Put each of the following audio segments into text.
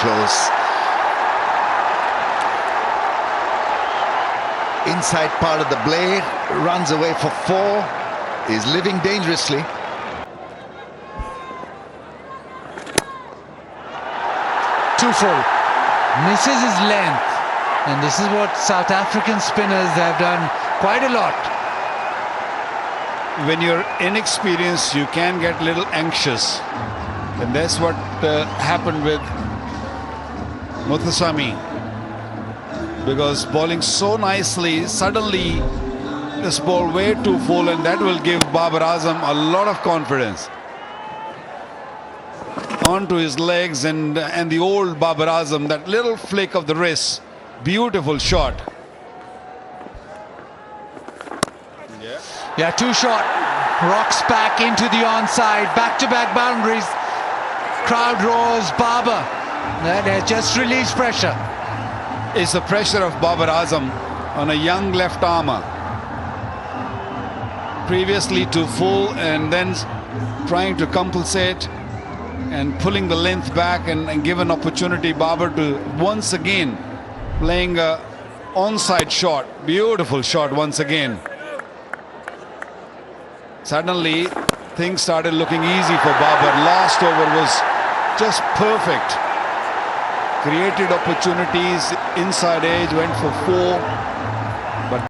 close. Inside part of the blade, runs away for 4, is living dangerously. Too full, misses his length, and this is what South African spinners have done quite a lot. When you're inexperienced, you can get a little anxious, and that's what happened with Muthusamy, because bowling so nicely, suddenly this ball way too full, and that will give Babar Azam a lot of confidence. Onto his legs, and the old Babar Azam, that little flick of the wrist, beautiful shot. Yeah, too short. Rocks back into the onside, back-to-back boundaries. Crowd roars, Babar. That has just released pressure. It's the pressure of Babar Azam on a young left armer. Previously too full, and then trying to compensate and pulling the length back, and give an opportunity Babar to once again playing a onside shot. Beautiful shot once again. Suddenly things started looking easy for Babar. Last over was just perfect. Created opportunities, inside edge, went for 4, but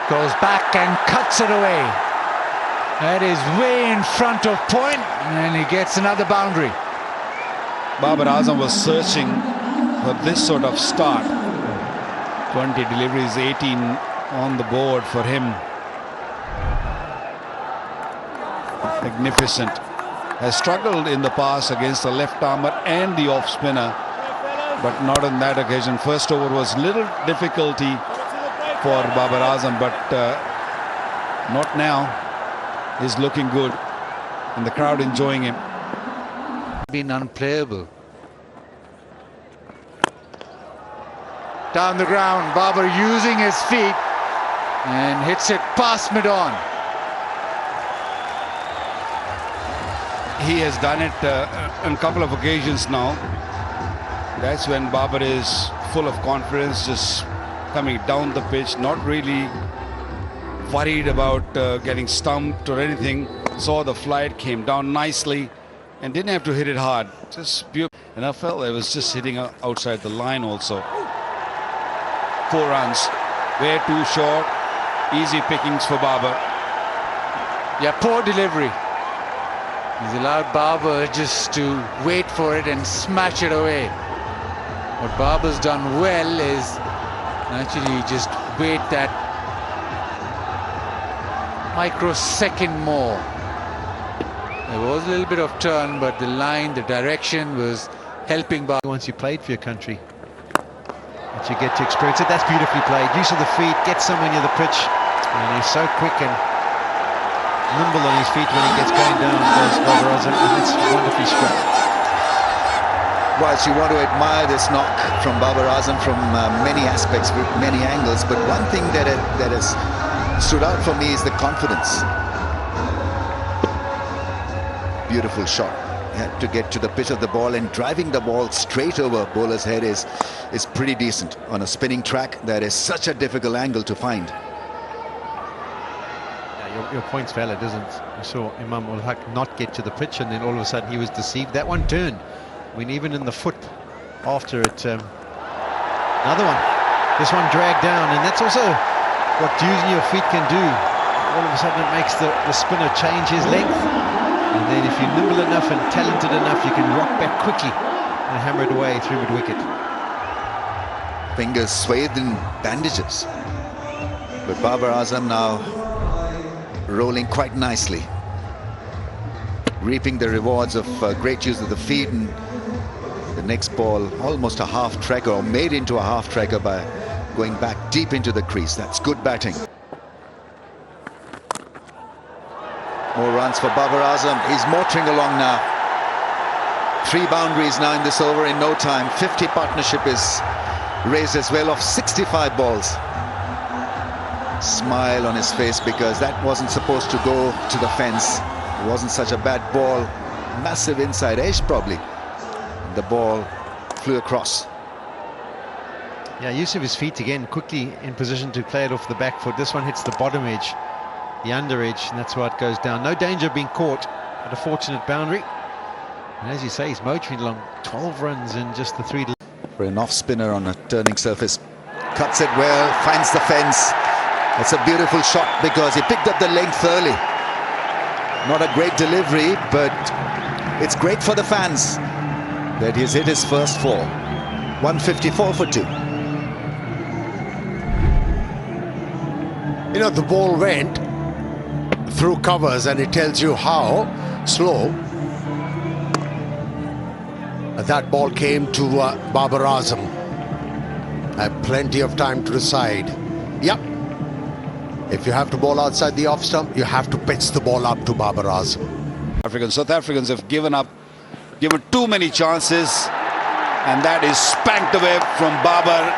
goes back and cuts it away. That is way in front of point, and he gets another boundary. Babar Azam was searching for this sort of start. 20 deliveries, 18 on the board for him. Magnificent. Has struggled in the past against the left armer and the off spinner, but not on that occasion. First over was little difficulty for Babar Azam, but not now. He's looking good, and the crowd enjoying him. Been unplayable. Down the ground, Babar using his feet and hits it past mid-on. He has done it on a couple of occasions now. That's when Babar is full of confidence, just coming down the pitch, not really worried about getting stumped or anything. Saw the flight, came down nicely, and didn't have to hit it hard. Just beautiful. And I felt it was just hitting outside the line also. 4 runs, way too short. Easy pickings for Babar. Yeah, poor delivery. He's allowed Babar just to wait for it and smash it away. What Babar's done well is actually just wait that microsecond more. There was a little bit of turn, but the line, the direction was helping Babar. Once you played for your country, that you get to experience it. That's beautifully played. Use of the feet, get somewhere near the pitch, and he's so quick and nimble on his feet when he gets going down. Goes Babar Azam, and it's wonderfully struck. Whilst you want to admire this knock from Babar Azam from many aspects, with many angles, but one thing that has stood out for me is the confidence. Beautiful shot. He had to get to the pitch of the ball, and driving the ball straight over bowler's head is pretty decent on a spinning track. That is such a difficult angle to find. Yeah, your point's valid, isn't it? You saw Imam ul Haq not get to the pitch, and then all of a sudden he was deceived. That one turned. I mean, even in the foot after it, another one. This one dragged down, and that's also what using your feet can do. All of a sudden it makes the spinner change his length, and then if you're nimble enough and talented enough, you can rock back quickly and hammer it away through mid-wicket. Fingers swathed in bandages, but Babar Azam now rolling quite nicely, reaping the rewards of great use of the feet, and the next ball almost a half tracker, or made into a half tracker by going back deep into the crease. That's good batting. More runs for Babar Azam. He's motoring along now. 3 boundaries now in this over in no time. 50 partnership is raised as well off 65 balls. Smile on his face, because that wasn't supposed to go to the fence. It wasn't such a bad ball. massive inside edge probably. The ball flew across. Yeah, use of his feet again, quickly in position to play it off the back foot. This one hits the bottom edge, the under edge, and that's why it goes down. No danger of being caught at a fortunate boundary. And as you say, he's motoring along 12 runs in just the 3. For an off spinner on a turning surface. Cuts it well, finds the fence. It's a beautiful shot because he picked up the length early. Not a great delivery, but it's great for the fans that he's hit his first 4. 154 for 2. You know, the ball went through covers, and it tells you how slow that ball came to Babar Azam. Had plenty of time to decide. Yep. If you have to bowl outside the off stump, you have to pitch the ball up to Babar Azam. South Africans have given too many chances, and that is spanked away from Babar,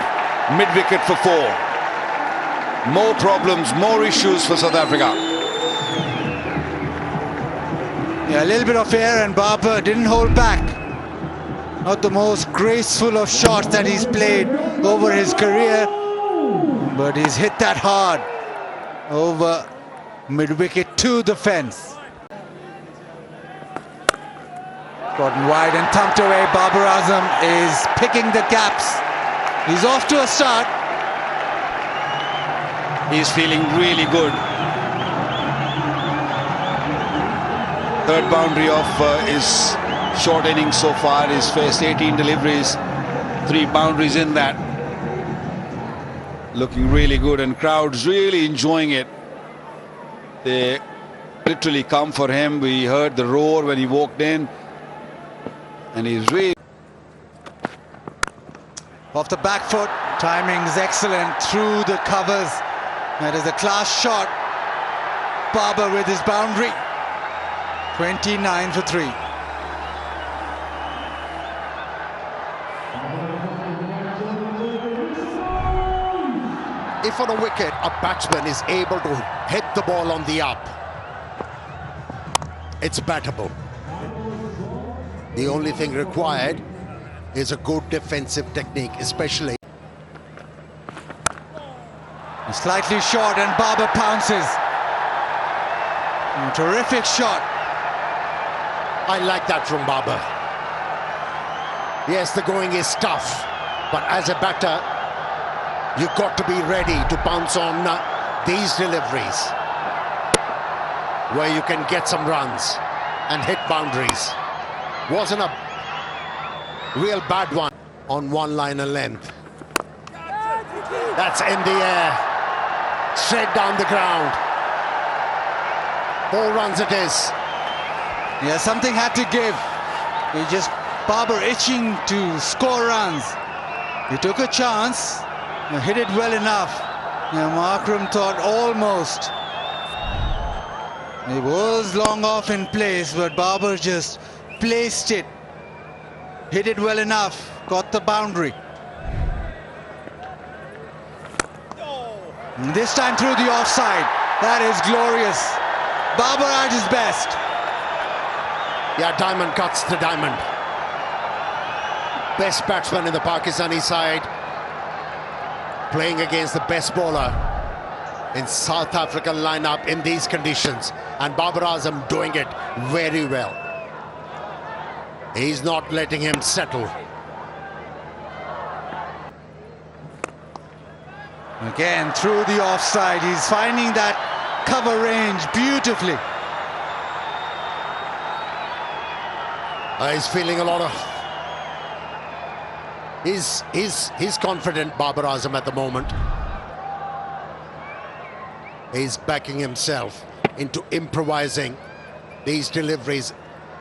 mid-wicket for 4. More problems, more issues for South Africa. Yeah, a little bit of air, and Babar didn't hold back. Not the most graceful of shots that he's played over his career, but he's hit that hard over mid-wicket to the fence. Gotten wide and thumped away. Babar Azam is picking the gaps. He's off to a start. He's feeling really good. Third boundary of his short innings so far. He's faced 18 deliveries, 3 boundaries in that. Looking really good, and crowds really enjoying it. They literally come for him. We heard the roar when he walked in, and he's really Off the back foot, timing's excellent through the covers. That is a class shot. Babar with his boundary. 29 for 3. If on a wicket a batsman is able to hit the ball on the up, it's battable. The only thing required is a good defensive technique, especially. Slightly short, and Babar pounces. Terrific shot. I like that from Babar. Yes, the going is tough, but as a batter, you've got to be ready to bounce on these deliveries where you can get some runs and hit boundaries. Wasn't a real bad one on one line and length. That's in the air, straight down the ground. 4 runs it is. Yeah, something had to give. Babar itching to score runs. He took a chance, hit it well enough. Markram thought almost. It was long off in place, but Babar just placed it. Hit it well enough, got the boundary. And this time through the offside. That is glorious. Babar at his best. Yeah, diamond cuts the diamond. Best batsman in the Pakistani side, playing against the best bowler in South African lineup in these conditions, and Babar Azam doing it very well. He's not letting him settle. Again through the offside. He's finding that cover range beautifully. He's feeling a lot of... He's confident, Babar Azam, at the moment. He's backing himself into improvising these deliveries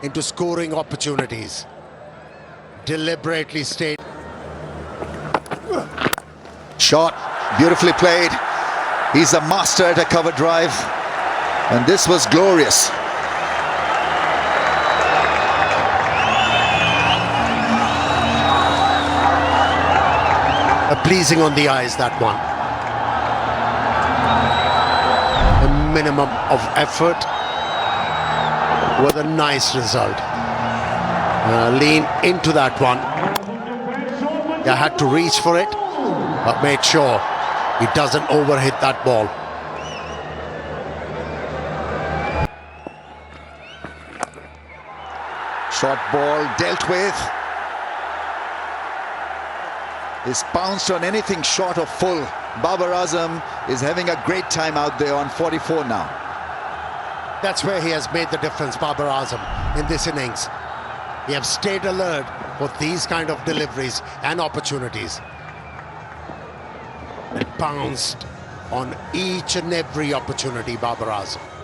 into scoring opportunities. Deliberately stayed. Shot, beautifully played. He's a master at a cover drive, and this was glorious. Pleasing on the eyes, that one. A minimum of effort with a nice result. Lean into that one. He had to reach for it, but made sure he doesn't overhit that ball. Short ball dealt with. Is bounced on anything short of full. Babar Azam is having a great time out there on 44 now. That's where he has made the difference, Babar Azam, in this innings. He has stayed alert for these kind of deliveries and opportunities. And pounced on each and every opportunity, Babar Azam.